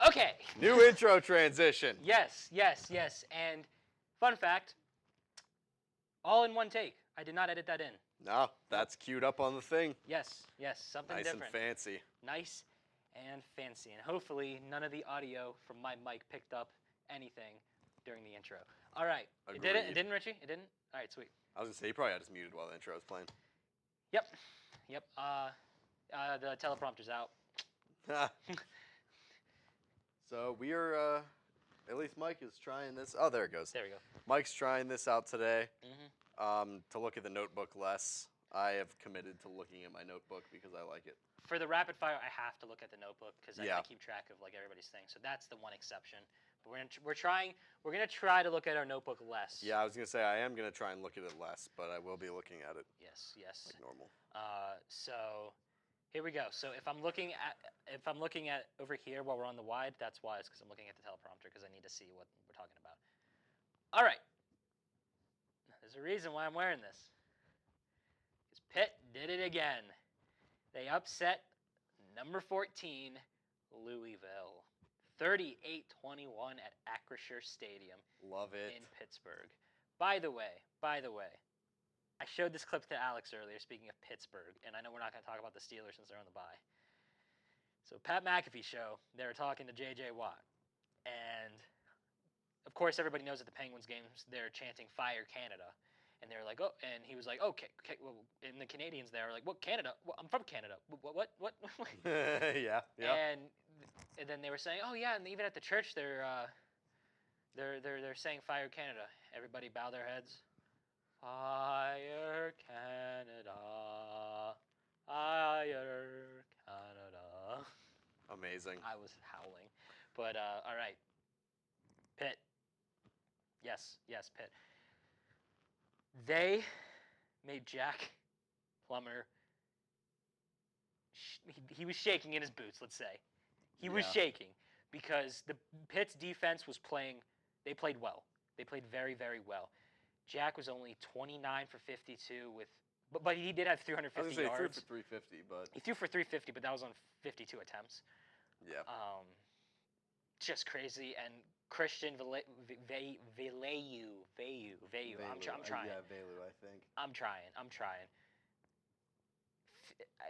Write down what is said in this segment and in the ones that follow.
Okay. New intro transition. Yes. And fun fact, all in one take. I did not edit that in. No, that's queued up on the thing. Yes, something Nice different. and fancy. Nice and fancy. And hopefully none of the audio from my mic picked up anything during the intro. All right. It did it? It Agreed. didn't, Richie? It didn't? All right, sweet. I was going to say, you probably had us muted while the intro was playing. Yep. The teleprompter's out. So we are, at least Mike is trying this. Oh, there it goes. There we go. Mike's trying this out today Mm-hmm. to look at the notebook less. I have committed to looking at my notebook because I like it. For the rapid fire, I have to look at the notebook because I Yeah. gotta keep track of like everybody's thing. So that's the one exception. But we're gonna try to look at our notebook less. Yeah, I was going to say, I am going to try and look at it less, but I will be looking at it Yes. like normal. So here we go. So if I'm looking at over here while we're on the wide, that's why. It's because I'm looking at the teleprompter because I need to see what we're talking about. All right. There's a reason why I'm wearing this. Because Pitt did it again. They upset number 14, Louisville. 38-21 at Acrisure Stadium Love it. in Pittsburgh. By the way, I showed this clip to Alex earlier, speaking of Pittsburgh, and I know we're not going to talk about the Steelers since they're on the bye. So Pat McAfee show, they were talking to J.J. Watt, and of course everybody knows at the Penguins games they're chanting "Fire Canada," and they're like, "Oh," and he was like, "Okay." Well, and the Canadians there are like, "What Canada? Well, I'm from Canada. What?" Yeah. And then they were saying, "Oh yeah," and even at the church they're saying "Fire Canada." Everybody bow their heads. Fire Canada, Fire Canada. Amazing. I was howling. But, all right. Pitt. Yes, Pitt. They made Jack Plummer, he was shaking in his boots, let's say. He was shaking because the Pitt's defense was playing, they played well. They played very, very well. Jack was only 29 for 52 but he did have 350 I was going to say yards. he threw for 350, but... He threw for 350, but that was on 52 attempts. Yeah. Just crazy. And Christian Valeu. I'm trying. Yeah, Valeu, I think. I'm trying.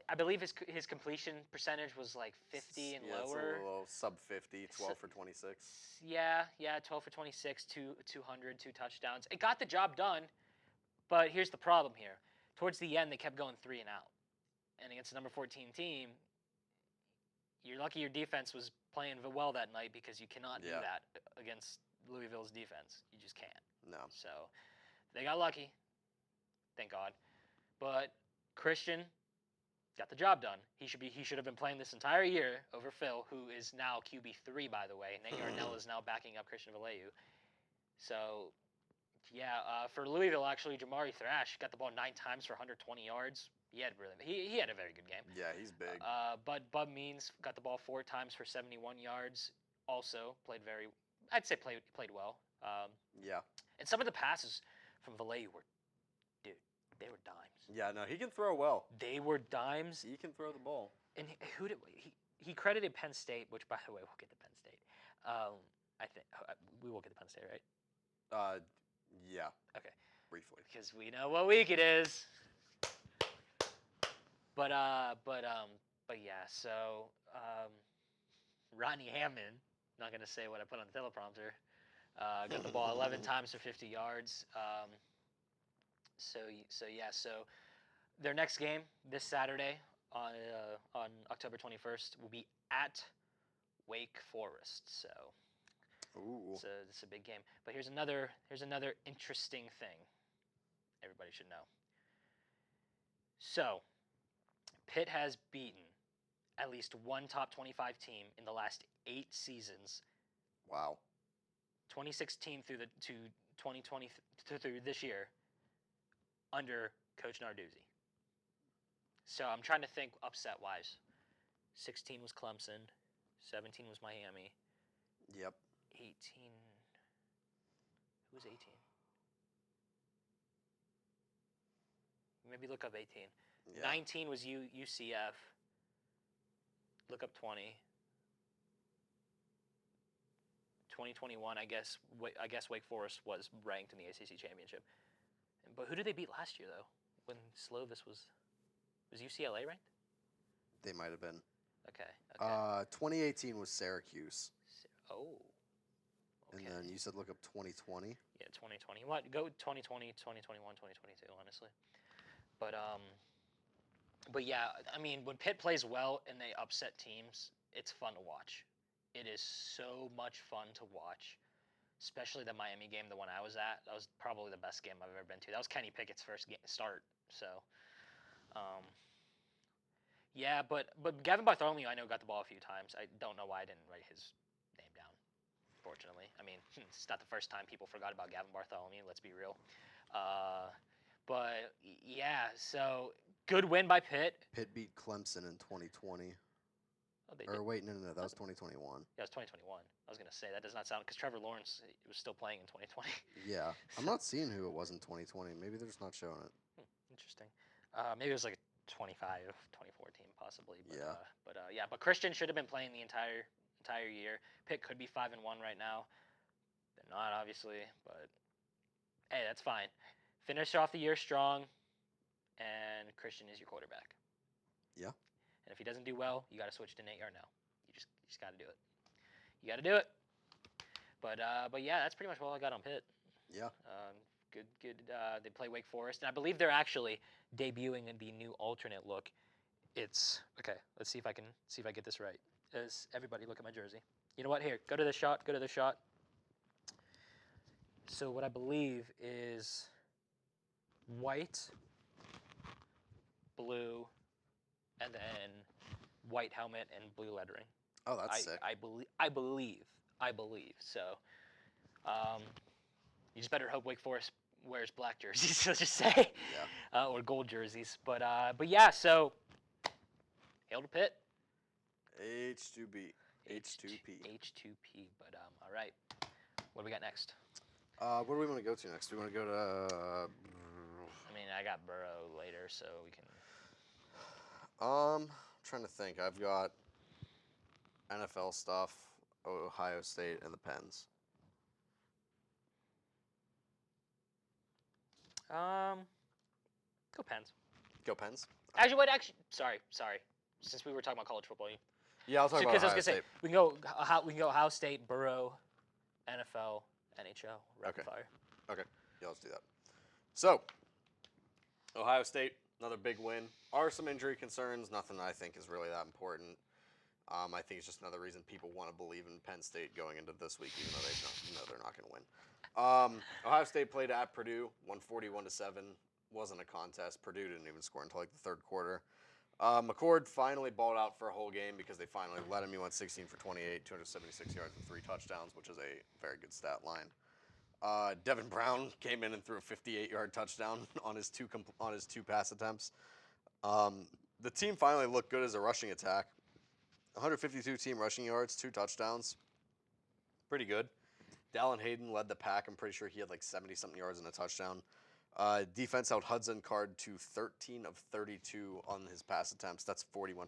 I believe his completion percentage was like 50 and lower. It's a little sub 50, 12 for 26. Yeah, 12 for 26, 200, 2 touchdowns. It got the job done, but here's the problem here. Towards the end, they kept going 3 and out. And against the number 14 team, you're lucky your defense was playing well that night because you cannot do that against Louisville's defense. You just can't. No. So they got lucky. Thank God. But Christian got the job done. He should have been playing this entire year over Phil, who is now QB3, by the way. Nate Yarnell is now backing up Christian Valeu. So, for Louisville, actually, Jamari Thrash got the ball 9 times for 120 yards. He had a very good game. Yeah, he's big. But Bupp Means got the ball 4 times for 71 yards. Also played played well. Yeah. And some of the passes from Valeu they were dimes. Yeah, no, he can throw well. They were dimes. He can throw the ball. And he credited Penn State, which, by the way, we'll get to Penn State. I think we will get to Penn State, right? Yeah. Okay. Briefly. Because we know what week it is. But yeah. So Rodney Hammond, not gonna say what I put on the teleprompter, got the ball 11 times for 50 yards. So their next game this Saturday on October 21st will be at Wake Forest. So it's a big game. But here's another interesting thing everybody should know. So Pitt has beaten at least one top 25 team in the last 8 seasons. Wow. 2016 to 2020 through this year under Coach Narduzzi. So I'm trying to think upset-wise. 16 was Clemson. 17 was Miami. Yep. 18. Who was 18? Maybe look up 18. Yeah. 19 was UCF. Look up 20. 2021, I guess Wake Forest was ranked in the ACC championship. But who did they beat last year though? When Slovis was UCLA ranked? They might have been. Okay. 2018 was Syracuse. Oh. Okay. And then you said look up 2020. Yeah, 2020. What? Go 2020, 2021, 2022. Honestly, but yeah. I mean, when Pitt plays well and they upset teams, it's fun to watch. It is so much fun to watch, especially the Miami game, the one I was at. That was probably the best game I've ever been to. That was Kenny Pickett's first start. So, yeah. But Gavin Bartholomew, I know, got the ball a few times. I don't know why I didn't write his name down. Fortunately, I mean, it's not the first time people forgot about Gavin Bartholomew. Let's be real. But yeah, so good win by Pitt. Pitt beat Clemson in 2020. Oh, they Or did. wait, no, that was 2021. Yeah, it was 2021. I was gonna say that does not sound because Trevor Lawrence was still playing in 2020. Yeah, I'm not seeing who it was in 2020. Maybe they're just not showing it. Interesting. Maybe it was like a 25, 2014 possibly. But, Yeah. But Christian should have been playing the entire year. Pitt could be 5-1 right now. They're not, obviously, but hey, that's fine. Finish off the year strong, and Christian is your quarterback. Yeah. And if he doesn't do well, you got to switch to Nate Yarnell. You just got to do it. You got to do it. But yeah, that's pretty much all I got on Pitt. Yeah. Good. They play Wake Forest, and I believe they're actually debuting in the new alternate look. It's okay. Let's see if I get this right. Everybody look at my jersey. You know what? Here, go to the shot. So what I believe is white, blue, and then white helmet and blue lettering. Oh, that's sick. I believe. So, you just better hope Wake Forest wears black jerseys. Let's just say, or gold jerseys. But yeah. So, hail to Pitt. H2B. H2P. But all right. What do we got next? Where do we want to go to next? Do we want to go to? I mean, I got Boro later, so we can. I'm trying to think. I've got NFL stuff, Ohio State, and the Pens. Go Pens. Go Pens. Actually, sorry. Since we were talking about college football, yeah, I'll talk about Ohio State. We can go Ohio State, Boro, NFL, NHL, rapid fire. Okay. Yeah, let's do that. So, Ohio State, another big win. Are some injury concerns? Nothing I think is really that important. I think it's just another reason people want to believe in Penn State going into this week, even though they know they're not going to win. Ohio State played at Purdue, 141-7. Wasn't a contest. Purdue didn't even score until like the third quarter. McCord finally balled out for a whole game because they finally let him. He went 16 for 28, 276 yards and 3 touchdowns, which is a very good stat line. Devin Brown came in and threw a 58-yard touchdown on his two pass attempts. The team finally looked good as a rushing attack. 152 team rushing yards, 2 touchdowns. Pretty good. Dallin Hayden led the pack. I'm pretty sure he had like 70-something yards and a touchdown. Defense out Hudson Card to 13 of 32 on his pass attempts. That's 41%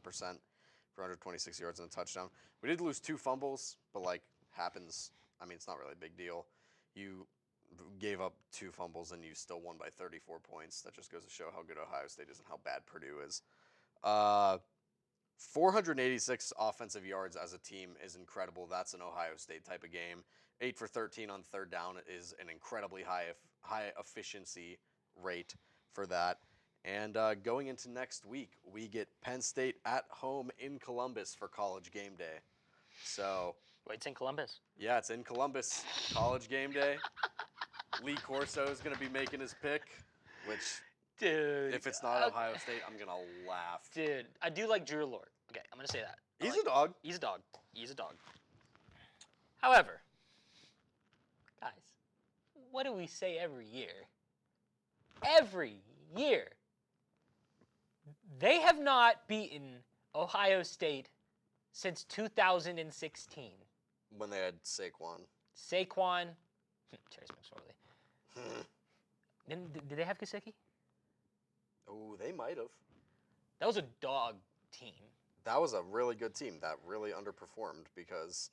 for 126 yards and a touchdown. We did lose 2 fumbles, but like happens. I mean, it's not really a big deal. You gave up 2 fumbles and you still won by 34 points. That just goes to show how good Ohio State is and how bad Purdue is. 486 offensive yards as a team is incredible. That's an Ohio State type of game. 8 for 13 on third down is an incredibly high efficiency rate for that. And going into next week, we get Penn State at home in Columbus for College Game Day. So. Wait, it's in Columbus? Yeah, it's in Columbus. College Game Day. Lee Corso is going to be making his pick, which. Dude. If it's not Ohio State, I'm going to laugh. Dude, I do like Drew Lord. Okay, I'm going to say that. He's a dog. He's a dog. However, guys, what do we say every year? Every year. They have not beaten Ohio State since 2016. When they had Saquon. Terry McSorley. Did they have Gesicki? Oh, they might have. That was a dog team. That was a really good team that really underperformed because.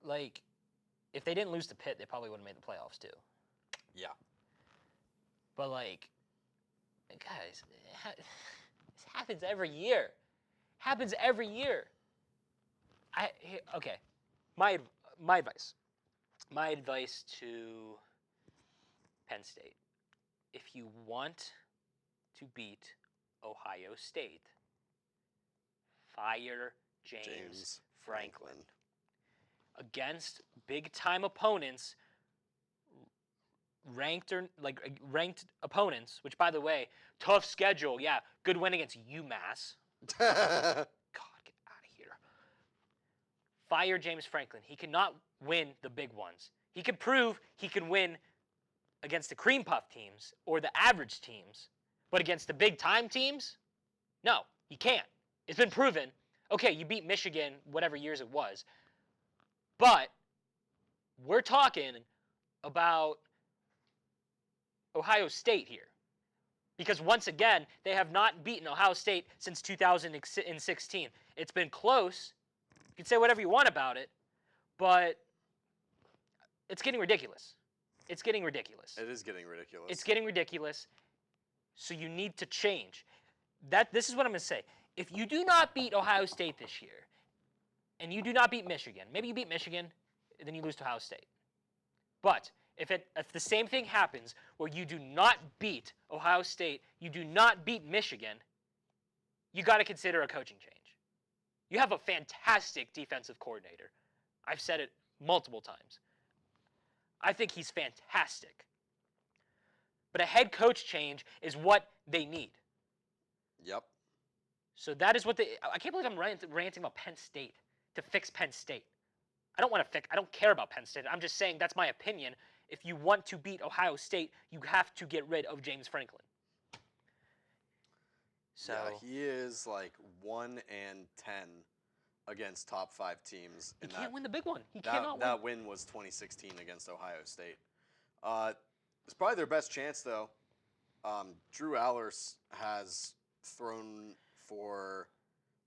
Like, if they didn't lose to Pitt, they probably would have made the playoffs too. Yeah. But like, guys, this happens every year. Happens every year. Okay, my advice. My advice to Penn State: if you want to beat Ohio State, fire James Franklin. Against big-time opponents, ranked opponents. Which, by the way, tough schedule. Yeah, good win against UMass. God, get out of here. Fire James Franklin. He cannot win the big ones. He can prove he can win against the cream puff teams or the average teams, but against the big-time teams, no, he can't. It's been proven. Okay, you beat Michigan, whatever years it was, but we're talking about Ohio State here. Because once again, they have not beaten Ohio State since 2016. It's been close. You can say whatever you want about it, but it's getting ridiculous. It's getting ridiculous. It is getting ridiculous. It's getting ridiculous. So you need to change. This is what I'm going to say. If you do not beat Ohio State this year, and you do not beat Michigan, maybe you beat Michigan, then you lose to Ohio State. But if the same thing happens where you do not beat Ohio State, you do not beat Michigan, you got to consider a coaching change. You have a fantastic defensive coordinator. I've said it multiple times. I think he's fantastic. But a head coach change is what they need. Yep. So that is what I can't believe I'm ranting about Penn State to fix Penn State. I don't care about Penn State. I'm just saying that's my opinion. If you want to beat Ohio State, you have to get rid of James Franklin. So yeah, he is like 1-10 against top 5 teams. He can't win the big one. He cannot win. That win was 2016 against Ohio State. It's probably their best chance, though. Drew Allers has thrown for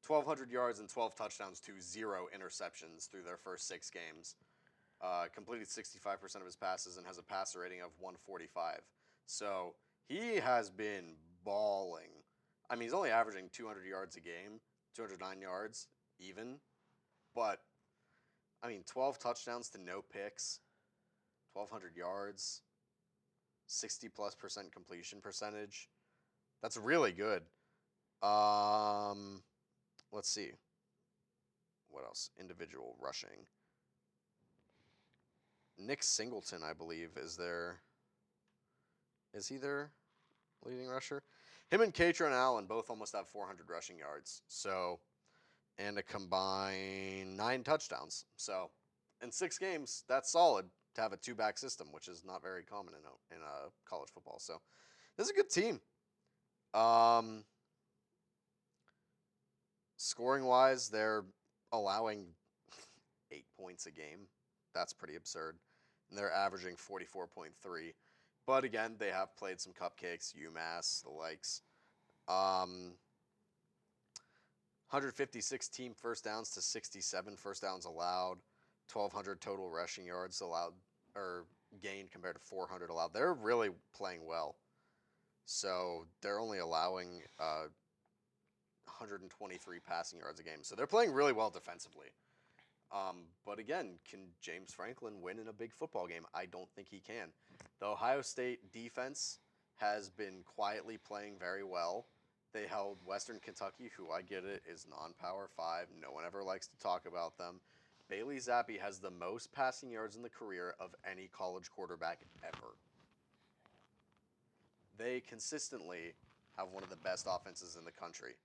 1,200 yards and 12 touchdowns to 0 interceptions through their first 6 games. Completed 65% of his passes and has a passer rating of 145. So he has been balling. I mean, he's only averaging 200 yards a game, 209 yards even. But, I mean, 12 touchdowns to no picks, 1,200 yards, 60+% completion percentage. That's really good. Let's see. What else? Individual rushing. Nick Singleton, I believe, is he their leading rusher? Him and Katron Allen both almost have 400 rushing yards. So, and a combined 9 touchdowns. So, in 6 games, that's solid to have a 2-back system, which is not very common in college football. So, this is a good team. Scoring-wise, they're allowing 8 points a game. That's pretty absurd. And they're averaging 44.3. But again, they have played some cupcakes, UMass, the likes. 156 team first downs to 67 first downs allowed. 1,200 total rushing yards allowed or gained compared to 400 allowed. They're really playing well. So they're only allowing 123 passing yards a game. So they're playing really well defensively. But again, can James Franklin win in a big football game? I don't think he can. The Ohio State defense has been quietly playing very well. They held Western Kentucky, who I get it, is non-Power 5. No one ever likes to talk about them. Bailey Zappi has the most passing yards in the career of any college quarterback ever. They consistently have one of the best offenses in the country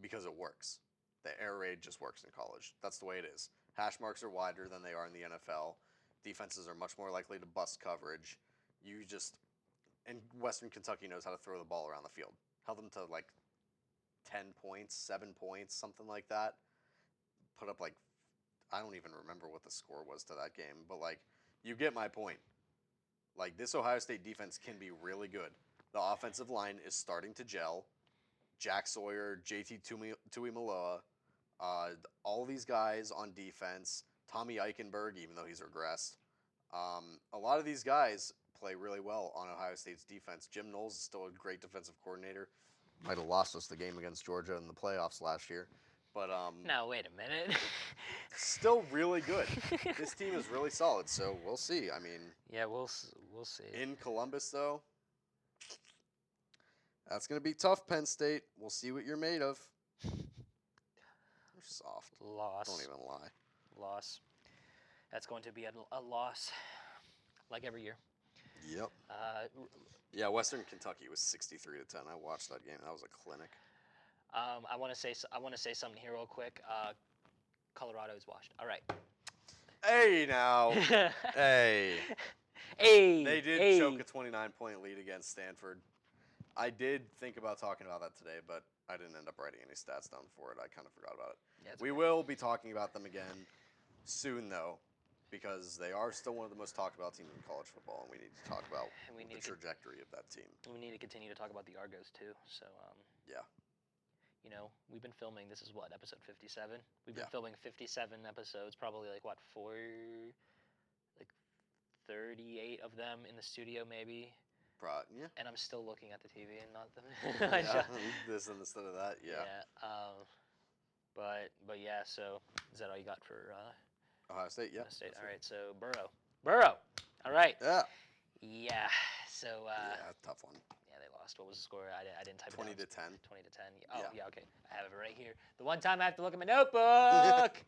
because it works. The air raid just works in college. That's the way it is. Hash marks are wider than they are in the NFL. Defenses are much more likely to bust coverage. And Western Kentucky knows how to throw the ball around the field. Held them to like 10 points, 7 points, something like that. Put up I don't even remember what the score was to that game, but you get my point. This Ohio State defense can be really good. The offensive line is starting to gel. Jack Sawyer, JT Tuimoloau, all these guys on defense Tommy Eichenberg, even though he's regressed. A lot of these guys play really well on Ohio State's defense. Jim Knowles is still a great defensive coordinator. Might have lost us the game against Georgia in the playoffs last year. But No, wait a minute. still really good. This team is really solid, so we'll see. I mean, yeah, we'll see. in Columbus, though, that's going to be tough, Penn State. We'll see what you're made of. You're soft. Loss. Don't even lie. Loss. That's going to be a loss, like every year. Yep. Yeah, Western Kentucky was 63-10. I watched that game. That was a clinic. I want to say something here real quick. Colorado is washed. All right. Hey, now. Hey. Hey. They did choke a 29-point lead against Stanford. I did think about talking about that today, but I didn't end up writing any stats down for it. I kind of forgot about it. Yeah, we will be talking about them again soon, though, because they are still one of the most talked about teams in college football, and we need to talk about the trajectory of that team. We need to continue to talk about the Argos, too. So, yeah. You know, we've been filming. This is what, episode 57? We've been filming 57 episodes, probably like, 38 of them in the studio, maybe. Yeah. And I'm still looking at the TV and not them. Yeah, this instead of that, yeah. But yeah, so is that all you got for Ohio State? Yeah. Ohio State. All right, so Boro. All right. Yeah. Yeah. So yeah, tough one. yeah, they lost. What was the score? I didn't type 20 it down. to 10. 20 to 10. Oh, Yeah. yeah, okay. I have it right here. The one time I have to look at my notebook.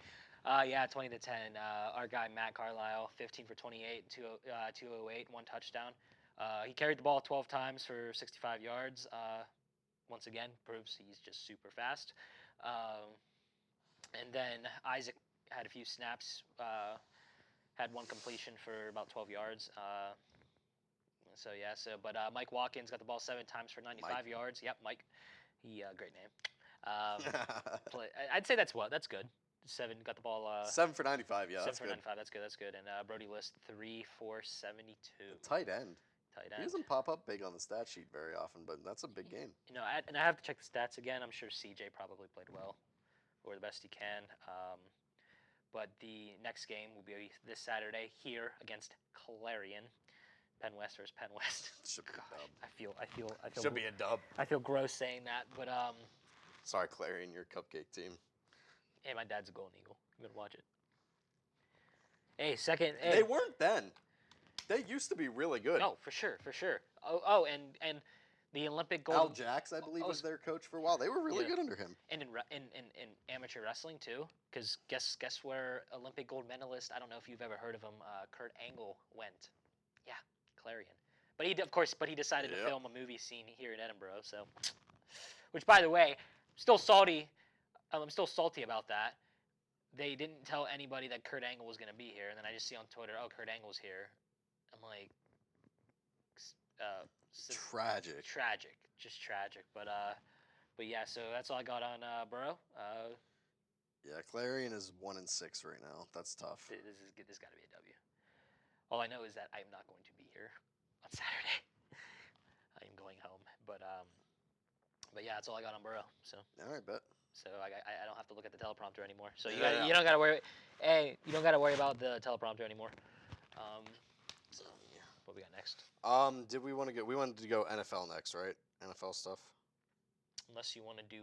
Yeah, 20 to 10. Our guy Matt Carlisle, 15 for 28, 208, one touchdown. He carried the ball 12 times for 65 yards. Once again, proves he's just super fast. And then Isaac had a few snaps, had one completion for about 12 yards. But Mike Watkins got the ball 7 times for 95 yards. Yep, Mike. He great name. I'd say that's good. 7 got the ball. 7 for 95. Yeah, 7 that's for good. 95. That's good. And Brody List 3 for 72. Tight end. Tight He end. doesn't pop up big on the stat sheet very often, but that's a big game. You know, and I have to check the stats again. I'm sure CJ probably played well, or the best he can. But the next game will be this Saturday here against Clarion. Penn West versus Penn West. Should be a dub. I feel. Should be a dub. I feel gross saying that, but Sorry, Clarion, your cupcake team. hey, my dad's a Golden Eagle. I'm gonna watch it. Hey, second. They Hey. weren't then. They used to be really good. No, for sure. Oh, and the Olympic gold. Al Jax, I believe, was their coach for a while. They were really good under him. And in amateur wrestling too, because guess where Olympic gold medalist? I don't know if you've ever heard of him. Kurt Angle went. Yeah, Clarion. But he decided to film a movie scene here in Edinburgh. So, which by the way, still salty. I'm still salty about that. They didn't tell anybody that Kurt Angle was gonna be here, and then I just see on Twitter, oh, Kurt Angle's here. I'm like, tragic, just tragic. But yeah, so that's all I got on Boro. Yeah, Clarion is 1-6 right now. That's tough. This got to be a W. All I know is that I'm not going to be here on Saturday. I am going home, but yeah, that's all I got on Boro. So. All right, bet. So I don't have to look at the teleprompter anymore. So you don't gotta worry. Hey, you don't gotta worry about the teleprompter anymore. So what we got next? Did we want to go? We wanted to go NFL next, right? NFL stuff. Unless you want to do,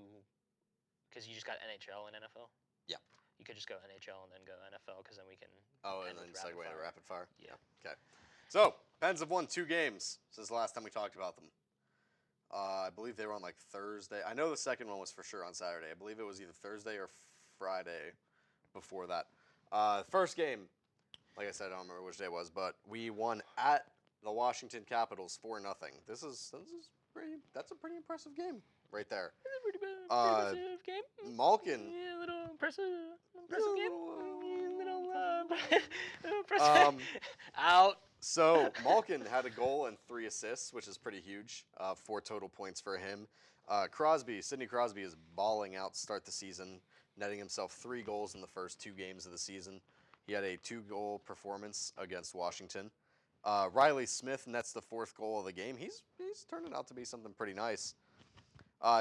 because you just got NHL and NFL. Yeah. You could just go NHL and then go NFL, because then we can. And then segue into rapid fire. Yeah. Okay. So Pens have won 2 games since the last time we talked about them. I believe they were on like Thursday. I know the second one was for sure on Saturday. I believe it was either Thursday or Friday before that. First game, like I said, I don't remember which day it was, but we won at the Washington Capitals 4-0. That's a pretty impressive game right there. Impressive game. Malkin. Yeah, a little impressive game. Little impressive. Out. So Malkin had a goal and 3 assists, which is pretty huge. 4 total points for him. Sidney Crosby is balling out to start the season, netting himself 3 goals in the first 2 games of the season. He had a 2-goal performance against Washington. Riley Smith nets the 4th goal of the game. He's turning out to be something pretty nice.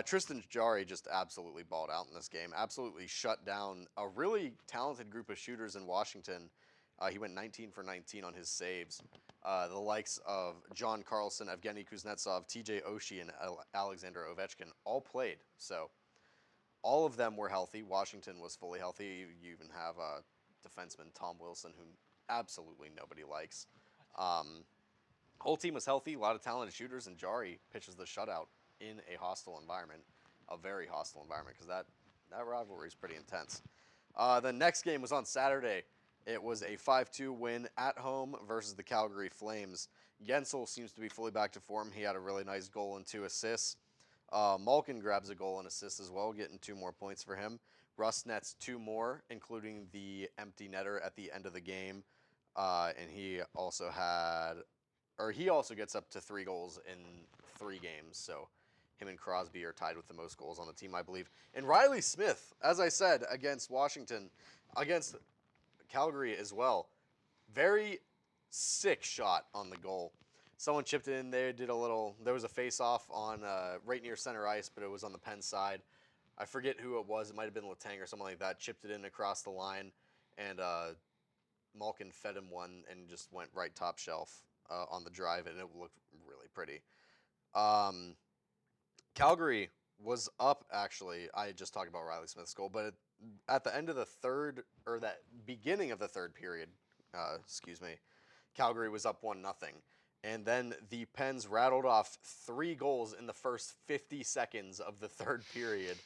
Tristan Jari just absolutely balled out in this game. Absolutely shut down a really talented group of shooters in Washington. He went 19 for 19 on his saves. The likes of John Carlson, Evgeny Kuznetsov, TJ Oshie, and Alexander Ovechkin all played. So all of them were healthy. Washington was fully healthy. You even have defenseman Tom Wilson, whom absolutely nobody likes. Whole team was healthy. A lot of talented shooters, and Jari pitches the shutout in a hostile environment, a very hostile environment, because that rivalry is pretty intense. The next game was on Saturday. It was a 5-2 win at home versus the Calgary Flames. Gensel seems to be fully back to form. He had a really nice goal and 2 assists. Malkin grabs a goal and assist as well, getting 2 more points for him. Russ nets 2 more, including the empty netter at the end of the game. And he also gets up to 3 goals in 3 games. So him and Crosby are tied with the most goals on the team, I believe. And Riley Smith, as I said, against Washington, against Calgary as well. Very sick shot on the goal. Someone chipped in there, there was a face-off on right near center ice, but it was on the Penn side. I forget who it was. It might have been Letang or something like that. Chipped it in across the line, and Malkin fed him one and just went right top shelf on the drive, and it looked really pretty. Calgary was up, actually. I just talked about Riley Smith's goal, but at the end of the that beginning of the third period, Calgary was up 1-0. And then the Pens rattled off 3 goals in the first 50 seconds of the third period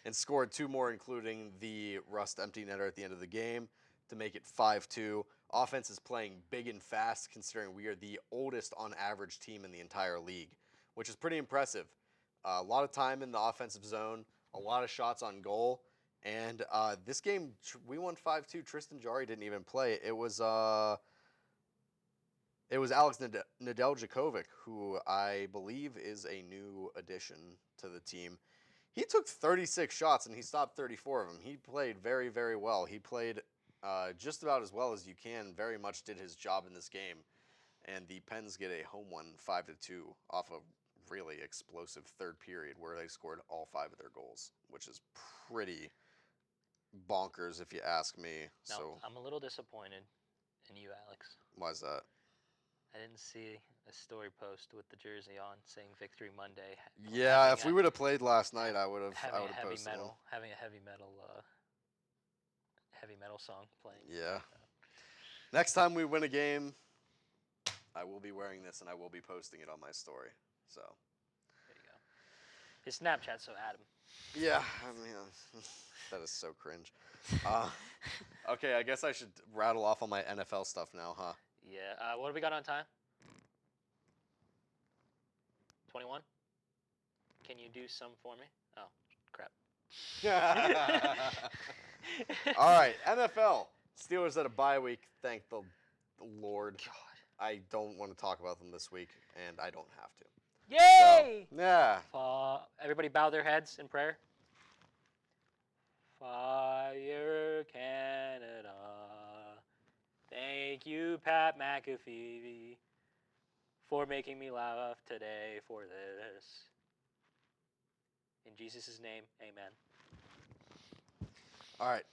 and scored 2 more, including the Rust empty netter at the end of the game to make it 5-2. Offense is playing big and fast, considering we are the oldest on average team in the entire league, which is pretty impressive. A lot of time in the offensive zone, a lot of shots on goal. And this game, we won 5-2. Tristan Jari didn't even play. It was Alex Nedeljkovic, who I believe is a new addition to the team. He took 36 shots, and he stopped 34 of them. He played very, very well. He played just about as well as you can, very much did his job in this game. And the Pens get a home one, 5-2, off a really explosive third period where they scored all 5 of their goals, which is pretty bonkers if you ask me. No, So I'm a little disappointed in you, Alex. why is that? I didn't see a story post with the jersey on saying Victory Monday. Yeah, if we would have played last night, I would have posted metal, having a heavy metal song playing. Yeah. Next time we win a game, I will be wearing this and I will be posting it on my story. So there you go. His Snapchat, so add him. Yeah, I mean, that is so cringe. Okay, I guess I should rattle off all my NFL stuff now, huh? Yeah. What have we got on time? 21? Can you do some for me? Oh, crap. All right, NFL. Steelers at a bye week. Thank the Lord. God. I don't want to talk about them this week, and I don't have to. Yay! So, yeah. Everybody bow their heads in prayer. Fire Canada. Thank you, Pat McAfee, for making me laugh today for this. In Jesus' name, amen. All right.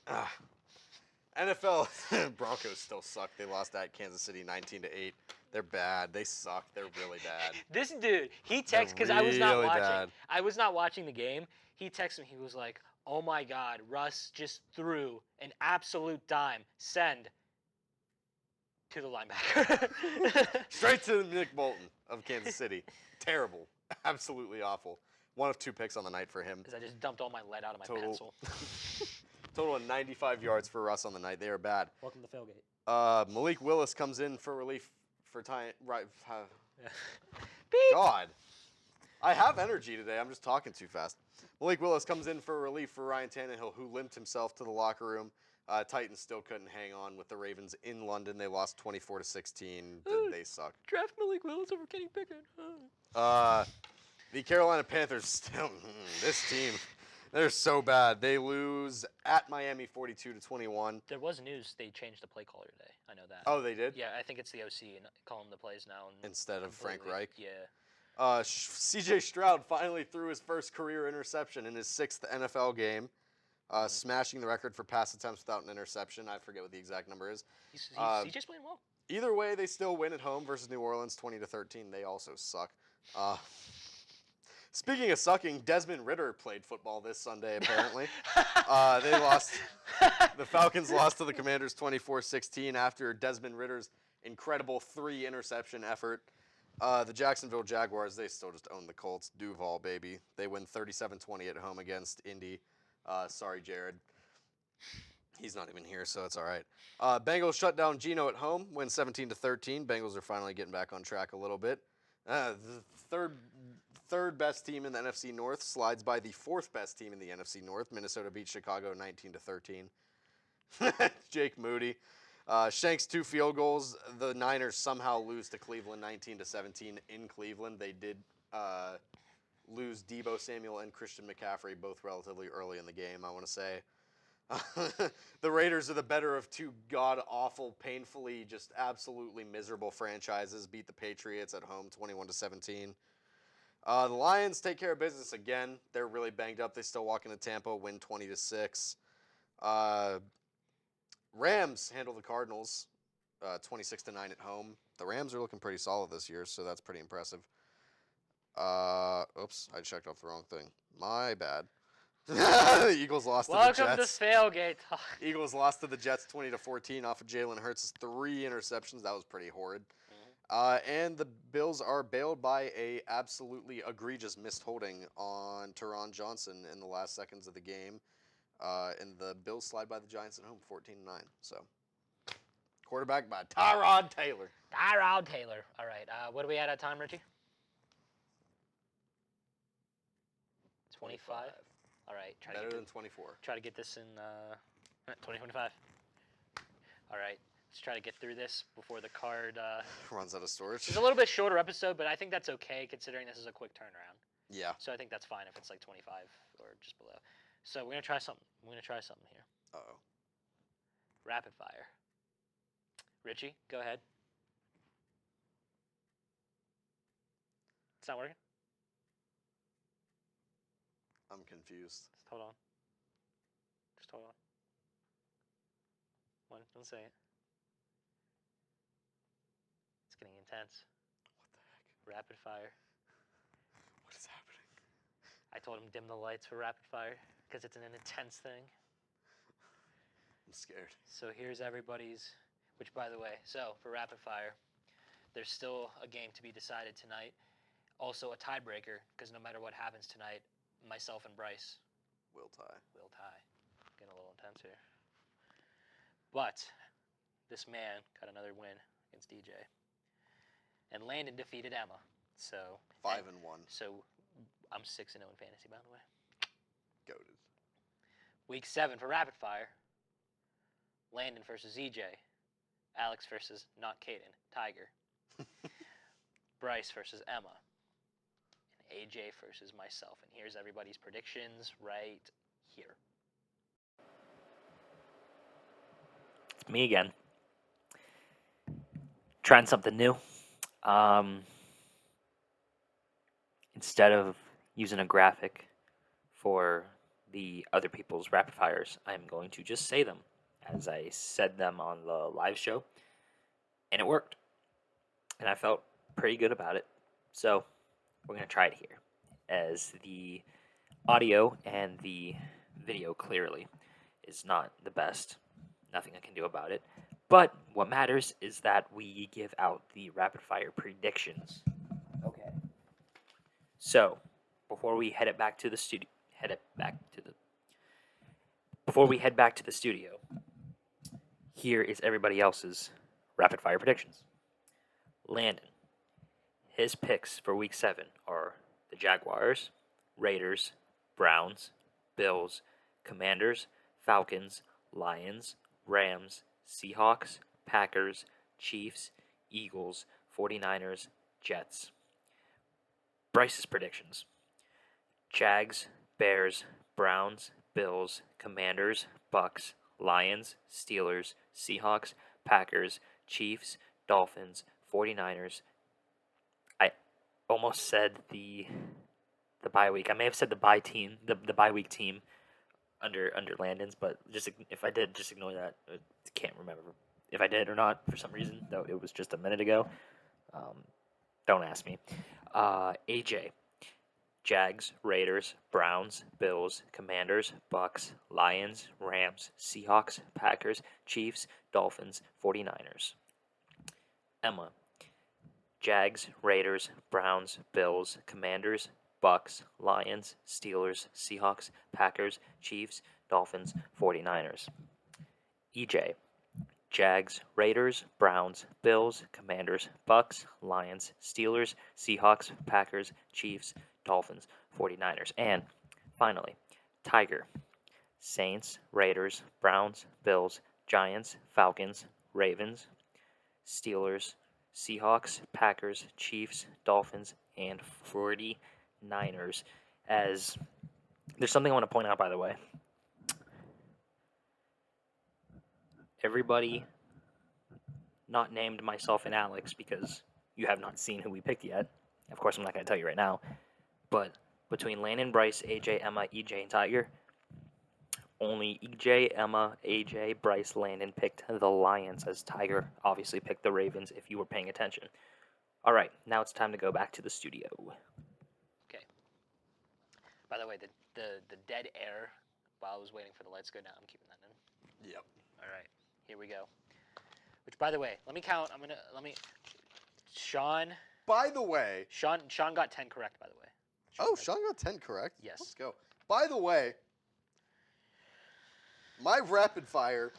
NFL Broncos still suck. They lost at Kansas City 19-8. They're bad. They suck. They're really bad. This dude, he texted because I was not watching. I was not watching the game. He texted me. He was like, "Oh my God, Russ just threw an absolute dime. Send to the linebacker." Straight to Nick Bolton of Kansas City. Terrible. Absolutely awful. 1 of 2 picks on the night for him. Because I just dumped all my lead out of my pencil. Total of 95 yards for Russ on the night. They are bad. Welcome to Tailgate. Malik Willis comes in for relief for time. Right. Beep. God. I have energy today. I'm just talking too fast. Malik Willis comes in for relief for Ryan Tannehill, who limped himself to the locker room. Titans still couldn't hang on with the Ravens in London. They lost 24-16. They suck. Draft Malik Willis over Kenny Pickett. The Carolina Panthers still. This team, they're so bad. They lose at Miami 42-21. There was news they changed the play caller today. I know that. Oh, they did? Yeah, I think it's the OC calling the plays now. Instead of Frank Reich? Yeah. C.J. Stroud finally threw his first career interception in his 6th NFL game, smashing the record for pass attempts without an interception. I forget what the exact number is. He's just playing well. Either way, they still win at home versus New Orleans, 20-13. They also suck. Speaking of sucking, Desmond Ridder played football this Sunday, apparently. They lost. The Falcons lost to the Commanders 24-16 after Desmond Ridder's incredible 3-interception effort. The Jacksonville Jaguars, they still just own the Colts. Duval, baby. They win 37-20 at home against Indy. Sorry, Jared. He's not even here, so it's all right. Bengals shut down Geno at home, win 17-13. Bengals are finally getting back on track a little bit. The third best team in the NFC North slides by the 4th best team in the NFC North. Minnesota beat Chicago 19-13. Jake Moody. Shanks 2 field goals. The Niners somehow lose to Cleveland 19-17 in Cleveland. They did lose Deebo Samuel and Christian McCaffrey both relatively early in the game, I want to say. The Raiders are the better of 2 god-awful, painfully, just absolutely miserable franchises. Beat the Patriots at home 21-17. The Lions take care of business again. They're really banged up. They still walk into Tampa, win 20-6. Rams handle the Cardinals 26-9 at home. The Rams are looking pretty solid this year, so that's pretty impressive. Oops, I checked off the wrong thing. My bad. The Eagles lost to the Jets. Welcome to Tailgate Talks. Eagles lost to the Jets 20-14 off of Jalen Hurts' 3 interceptions. That was pretty horrid. And the Bills are bailed by a absolutely egregious missed holding on Teron Johnson in the last seconds of the game. And the Bills slide by the Giants at home 14-9. So, quarterback by Tyrod Taylor. Tyrod Taylor. All right. What are we at time, Richie? 25. All right. Better than 24. Try to get this in 2025. All right. Let's try to get through this before the card runs out of storage. It's a little bit shorter episode, but I think that's okay considering this is a quick turnaround. Yeah. So I think that's fine if it's like 25 or just below. So we're gonna try something. Here. Uh-oh. Rapid fire. Richie, go ahead. It's not working? I'm confused. Just hold on. Just hold on. One, don't say it. It's getting intense. What the heck? Rapid fire. What is happening? I told him dim the lights for rapid fire because it's an intense thing. I'm scared. So here's everybody's, which by the way, so for rapid fire, there's still a game to be decided tonight. Also a tiebreaker because no matter what happens tonight, myself and Bryce will tie. Getting a little intense here. But this man got another win against DJ. And Landon defeated Emma. So 5-1. So I'm 6-0 in fantasy, by the way. Goated. Week 7 for rapid fire. Landon versus EJ. Alex versus not Caden, Tiger. Bryce versus Emma. And AJ versus myself. And here's everybody's predictions right here. It's me again. Trying something new. Instead of using a graphic for the other people's rapid fires, I'm going to just say them as I said them on the live show. And it worked. And I felt pretty good about it. So we're going to try it here, as the audio and the video clearly is not the best. Nothing I can do about it. But what matters is that we give out the rapid fire predictions. Okay. So, before we head back to the studio, here is everybody else's rapid fire predictions. Landon, his picks for week 7 are the Jaguars, Raiders, Browns, Bills, Commanders, Falcons, Lions, Rams, Seahawks, Packers, Chiefs, Eagles, 49ers, Jets. Bryce's predictions: Jags, Bears, Browns, Bills, Commanders, Bucks, Lions, Steelers, Seahawks, Packers, Chiefs, Dolphins, 49ers. almost said the bye week. I may have said the bye team, the bye week team under Landon's, but if I did, just ignore that. I can't remember if I did or not for some reason. Though it was just a minute ago. Don't ask me. AJ. Jags, Raiders, Browns, Bills, Commanders, Bucks, Lions, Rams, Seahawks, Packers, Chiefs, Dolphins, 49ers. Emma. Jags, Raiders, Browns, Bills, Commanders, Bucks, Lions, Steelers, Seahawks, Packers, Chiefs, Dolphins, 49ers. EJ. Jags, Raiders, Browns, Bills, Commanders, Bucks, Lions, Steelers, Seahawks, Packers, Chiefs, Dolphins, 49ers. And finally, Tiger. Saints, Raiders, Browns, Bills, Giants, Falcons, Ravens, Steelers, Seahawks, Packers, Chiefs, Dolphins, and 49ers. As there's something I want to point out, by the way. Everybody not named myself and Alex because you have not seen who we picked yet. Of course, I'm not going to tell you right now. But between Landon, Bryce, AJ, Emma, EJ, and Tiger, only EJ, Emma, AJ, Bryce, Landon picked the Lions, as Tiger obviously picked the Ravens, if you were paying attention. All right, now it's time to go back to the studio. Okay. By the way, the dead air while I was waiting for the lights to go down, I'm keeping that in. Yep. All right, here we go. Which, by the way, let me count. Sean By the way, got 10 correct. By the way. Sean got 10 correct. Yes. Let's go. By the way, my rapid fire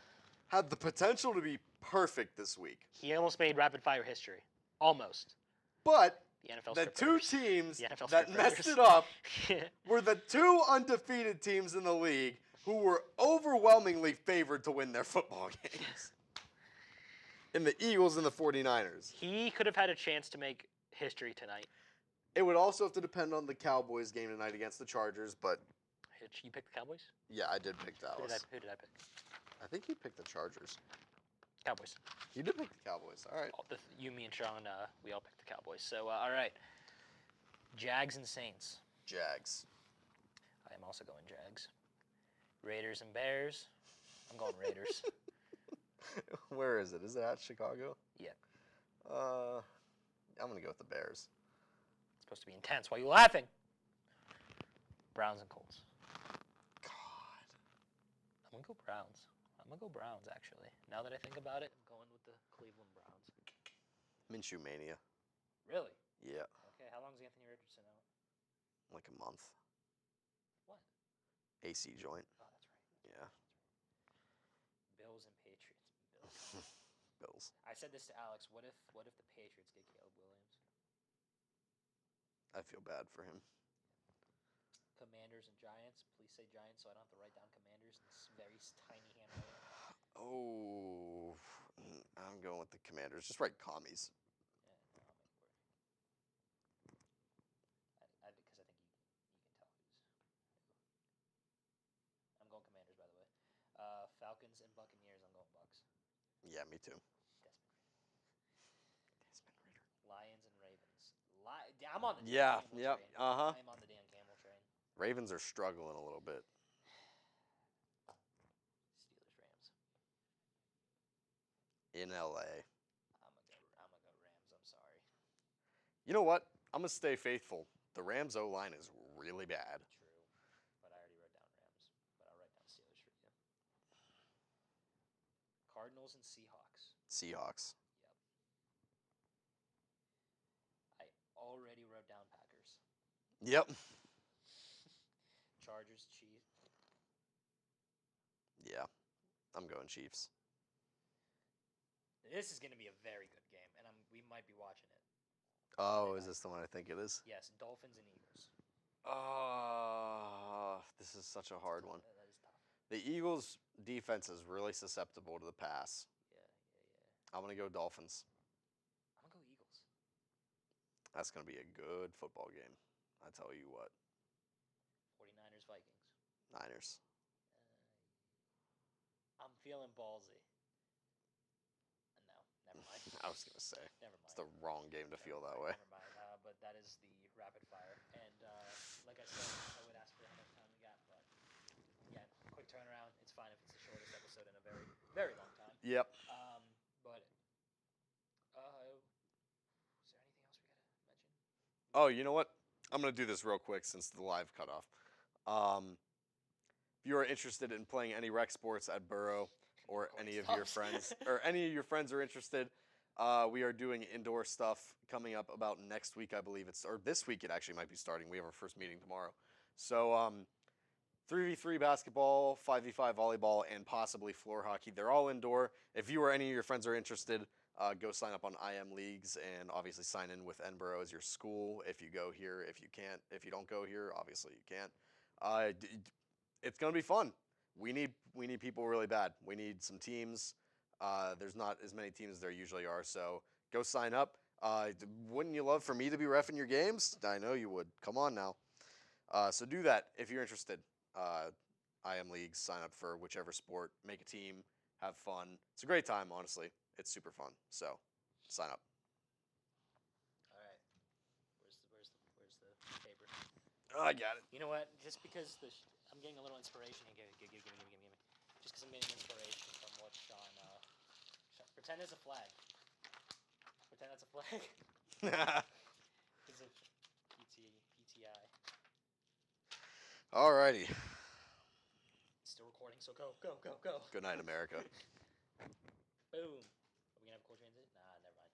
had the potential to be perfect this week, He almost made rapid fire history. Almost. but The NFL the strip two burgers. teams The NFL that strip messed burgers. it up were the two undefeated teams in the league who were overwhelmingly favored to win their football games. In the Eagles and the 49ers. He could have had a chance to make history tonight. It would also have to depend on the Cowboys game tonight against the Chargers, but You picked the Cowboys? yeah, I did pick Dallas. Who did I pick? I think you picked the Chargers. Cowboys. You did pick the Cowboys. All right. You, me, and Sean, we all picked the Cowboys. So, all right. Jags and Saints. Jags. I am also going Jags. Raiders and Bears. I'm going Raiders. Where is it? Is it at Chicago? Yeah. I'm going to go with the Bears. It's supposed to be intense. Why are you laughing? Browns and Colts. God. I'm going to go Browns. Actually. Now that I think about it, I'm going with the Cleveland Browns. Minshew Mania. Really? Yeah. Okay, how long is Anthony Richardson out? Like a month. What? AC joint. Oh, that's right. Yeah. Bills and Patriots. Bills. I said this to Alex. What if the Patriots get Caleb Williams? I feel bad for him. Commanders and Giants. Please say Giants so I don't have to write down Commanders in this very tiny handwriting. Oh, I'm going with the Commanders. Just write commies. Yeah, no, I'll make it work. Because I think you can tell who's who. I'm going Commanders, by the way. Falcons and Buccaneers. I'm going Bucks. Yeah, me too. Desmond Ritter. Lions and Ravens. I'm on the Yeah, damn Camel yep, train. uh-huh. I'm on the damn Camel train. Ravens are struggling a little bit. Steelers, Rams. In LA. I'm gonna go Rams. I'm sorry. You know what? I'm going to stay faithful. The Rams O-line is really bad. True, but I already wrote down Rams. But I'll write down Steelers for you. Cardinals and Seahawks. Seahawks. I already wrote down Packers. Yep. Chargers, Chiefs. Yeah. I'm going Chiefs. This is going to be a very good game, and we might be watching it. Oh, is this the one I think it is? Yes, Dolphins and Eagles. This is such a hard one. That is tough. The Eagles' defense is really susceptible to the pass. Yeah. I'm going to go Dolphins. I'm going to go Eagles. That's going to be a good football game. I tell you what. 49ers, Vikings. Niners. I'm feeling ballsy. No, never mind. I was going to say. Never mind. It's the wrong game to feel that way. Never mind. but that is the rapid fire. And like I said, I would ask for how much time we got, but yeah, quick turnaround. It's fine if it's the shortest episode in a very, very long time. Yep. But is there anything else we gotta mention? Oh, you know what? I'm gonna do this real quick since the live cut off. If you are interested in playing any rec sports at Boro, or any of your friends, or any of your friends are interested, we are doing indoor stuff coming up about next week, I believe or this week it actually might be starting. We have our first meeting tomorrow. So 3v3 basketball, 5v5 volleyball, and possibly floor hockey. They're all indoor. If you or any of your friends are interested, go sign up on IM Leagues and obviously sign in with Edinburgh as your school if you go here. If you don't go here, obviously you can't. It's gonna be fun. We need people really bad. We need some teams. There's not as many teams as there usually are, so go sign up. Wouldn't you love for me to be reffing your games? I know you would. Come on now. So do that if you're interested. IM Leagues, sign up for whichever sport, make a team, have fun. It's a great time, honestly. It's super fun. So sign up. All right. Where's the paper? Oh, I got it. You know what? Just because I'm getting a little inspiration here. Give me. Just because I'm getting inspiration from what Sean. Pretend there's a flag. Pretend that's a flag. Because of PTI. Alrighty. Still recording, so go. Good night, America. Boom. Are we gonna have a cool transit? Nah, never mind.